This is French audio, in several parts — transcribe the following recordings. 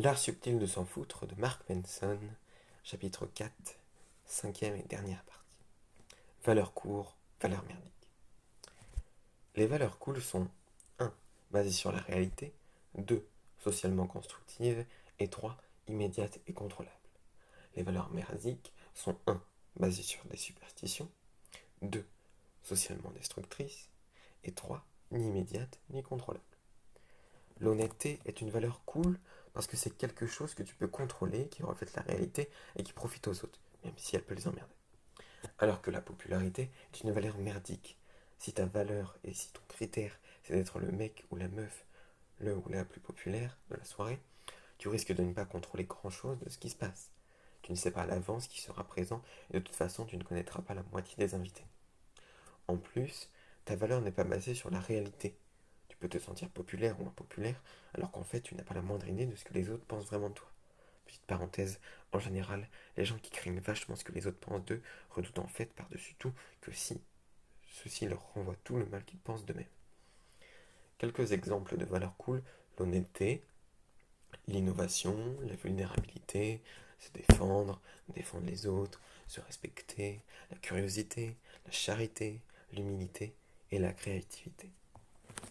L'art subtil de s'en foutre de Mark Manson, chapitre 4, cinquième et dernière partie. Valeurs courtes, valeurs merdiques. Les valeurs cool sont 1. Basées sur la réalité, 2. Socialement constructives, et 3. Immédiates et contrôlables. Les valeurs merdiques sont 1. Basées sur des superstitions, 2. Socialement destructrices, et 3. Ni immédiates ni contrôlables. L'honnêteté est une valeur cool parce que c'est quelque chose que tu peux contrôler, qui reflète la réalité et qui profite aux autres, même si elle peut les emmerder. Alors que la popularité est une valeur merdique. Si ta valeur et si ton critère c'est d'être le mec ou la meuf, le ou la plus populaire de la soirée, tu risques de ne pas contrôler grand-chose de ce qui se passe. Tu ne sais pas à l'avance qui sera présent et de toute façon tu ne connaîtras pas la moitié des invités. En plus, ta valeur n'est pas basée sur la réalité. Tu peux te sentir populaire ou impopulaire, alors qu'en fait, tu n'as pas la moindre idée de ce que les autres pensent vraiment de toi. Petite parenthèse, en général, les gens qui craignent vachement ce que les autres pensent d'eux redoutent en fait par-dessus tout que si ceci leur renvoie tout le mal qu'ils pensent d'eux-mêmes. Quelques exemples de valeurs cool: l'honnêteté, l'innovation, la vulnérabilité, se défendre les autres, se respecter, la curiosité, la charité, l'humilité et la créativité.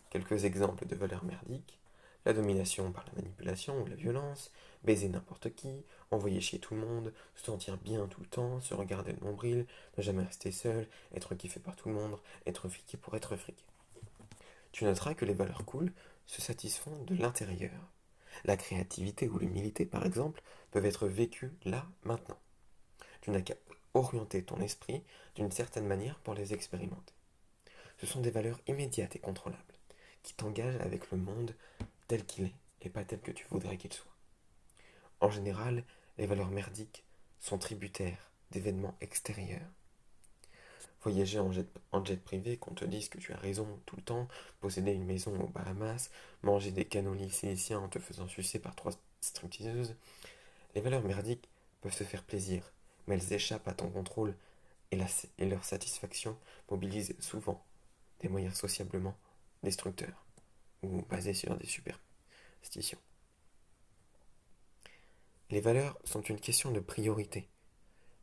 Quelques exemples de valeurs merdiques: la domination par la manipulation ou la violence, baiser n'importe qui, envoyer chier tout le monde, se sentir bien tout le temps, se regarder le nombril, ne jamais rester seul, être kiffé par tout le monde, être friqué pour être friqué. Tu noteras que les valeurs cool se satisfont de l'intérieur. La créativité ou l'humilité, par exemple, peuvent être vécues là, maintenant. Tu n'as qu'à orienter ton esprit d'une certaine manière pour les expérimenter. Ce sont des valeurs immédiates et contrôlables, qui t'engagent avec le monde tel qu'il est et pas tel que tu voudrais qu'il soit. En général, les valeurs merdiques sont tributaires d'événements extérieurs. Voyager en jet privé, qu'on te dise que tu as raison tout le temps, posséder une maison aux Bahamas, manger des cannolis siliciens en te faisant sucer par 3 stripteaseuses, les valeurs merdiques peuvent se faire plaisir, mais elles échappent à ton contrôle et leur satisfaction mobilise souvent des moyens sociablement destructeurs ou basés sur des superstitions. Les valeurs sont une question de priorité.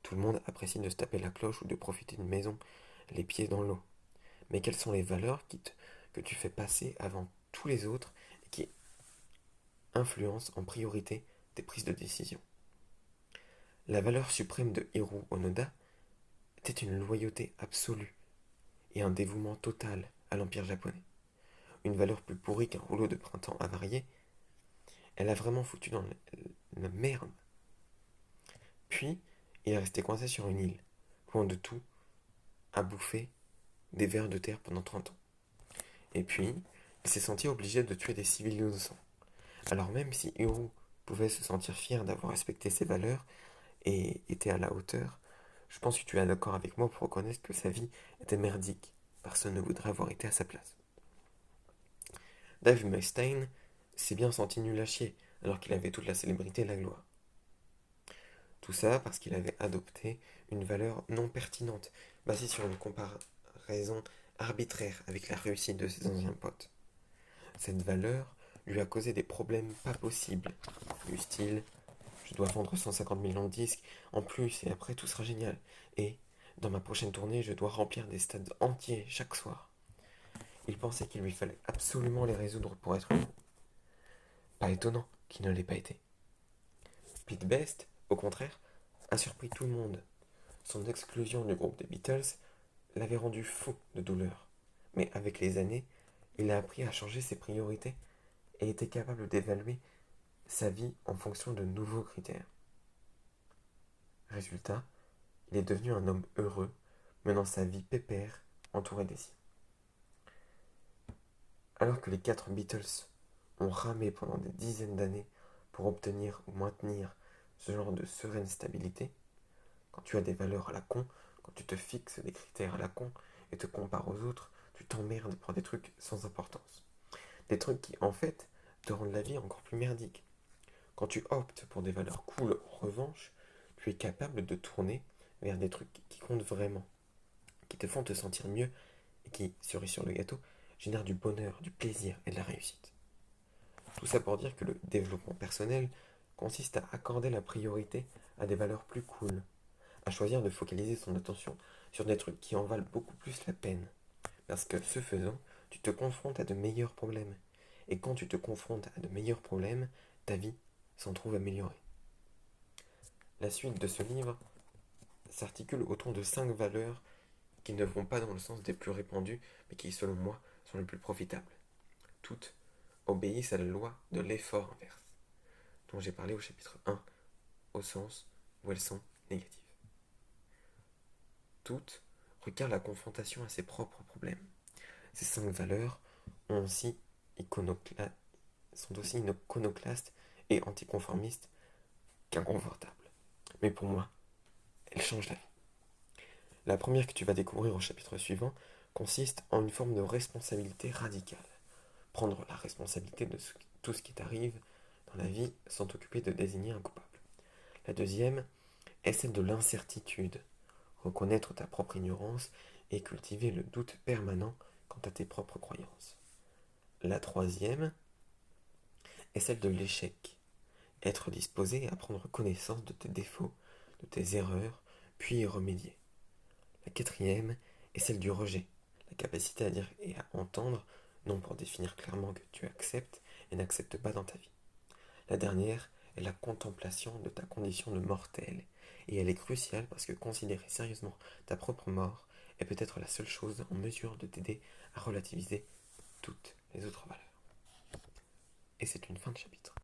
Tout le monde apprécie de se taper la cloche ou de profiter d'une maison les pieds dans l'eau. Mais quelles sont les valeurs que tu fais passer avant tous les autres et qui influencent en priorité tes prises de décision? La valeur suprême de Hiro Onoda était une loyauté absolue et un dévouement total à l'Empire japonais. Une valeur plus pourrie qu'un rouleau de printemps avarié, elle a vraiment foutu dans la merde. Puis, il est resté coincé sur une île, loin de tout, à bouffer des vers de terre pendant 30 ans. Et puis, il s'est senti obligé de tuer des civils innocents. Alors même si Hiro pouvait se sentir fier d'avoir respecté ses valeurs et était à la hauteur, je pense que tu es d'accord avec moi pour reconnaître que sa vie était merdique. Personne ne voudrait avoir été à sa place. Dave Mustaine s'est bien senti nul à chier, alors qu'il avait toute la célébrité et la gloire. Tout ça parce qu'il avait adopté une valeur non pertinente, basée sur une comparaison arbitraire avec la réussite de ses anciens potes. Cette valeur lui a causé des problèmes pas possibles, du style: je dois vendre 150 millions de disques en plus et après tout sera génial. Et dans ma prochaine tournée, je dois remplir des stades entiers chaque soir. Il pensait qu'il lui fallait absolument les résoudre pour être heureux. Pas étonnant qu'il ne l'ait pas été. Pete Best, au contraire, a surpris tout le monde. Son exclusion du groupe des Beatles l'avait rendu fou de douleur. Mais avec les années, il a appris à changer ses priorités et était capable d'évaluer sa vie en fonction de nouveaux critères. Résultat, il est devenu un homme heureux, menant sa vie pépère, entouré des siens. Alors que les 4 Beatles ont ramé pendant des dizaines d'années pour obtenir ou maintenir ce genre de sereine stabilité, quand tu as des valeurs à la con, quand tu te fixes des critères à la con et te compares aux autres, tu t'emmerdes pour des trucs sans importance. Des trucs qui, en fait, te rendent la vie encore plus merdique. Quand tu optes pour des valeurs cool, en revanche, tu es capable de tourner vers des trucs qui comptent vraiment, qui te font te sentir mieux et qui, cerise sur le gâteau, génèrent du bonheur, du plaisir et de la réussite. Tout ça pour dire que le développement personnel consiste à accorder la priorité à des valeurs plus cool, à choisir de focaliser son attention sur des trucs qui en valent beaucoup plus la peine. Parce que ce faisant, tu te confrontes à de meilleurs problèmes. Et quand tu te confrontes à de meilleurs problèmes, ta vie s'en trouve améliorée. La suite de ce livre s'articule autour de 5 valeurs qui ne vont pas dans le sens des plus répandues, mais qui, selon moi, sont les plus profitables. Toutes obéissent à la loi de l'effort inverse, dont j'ai parlé au chapitre 1, au sens où elles sont négatives. Toutes requièrent la confrontation à ses propres problèmes. Ces 5 valeurs sont aussi iconoclastes et anticonformistes qu'inconfortables. Mais pour moi, elles changent la vie. La première que tu vas découvrir au chapitre suivant consiste en une forme de responsabilité radicale. Prendre la responsabilité de tout ce qui t'arrive dans la vie sans t'occuper de désigner un coupable. La deuxième est celle de l'incertitude. Reconnaître ta propre ignorance et cultiver le doute permanent quant à tes propres croyances. La troisième est celle de l'échec. Être disposé à prendre connaissance de tes défauts, de tes erreurs, puis y remédier. La quatrième est celle du rejet. La capacité à dire et à entendre, non pour définir clairement que tu acceptes et n'acceptes pas dans ta vie. La dernière est la contemplation de ta condition de mortel. Et elle est cruciale parce que considérer sérieusement ta propre mort est peut-être la seule chose en mesure de t'aider à relativiser toutes les autres valeurs. Et c'est une fin de chapitre.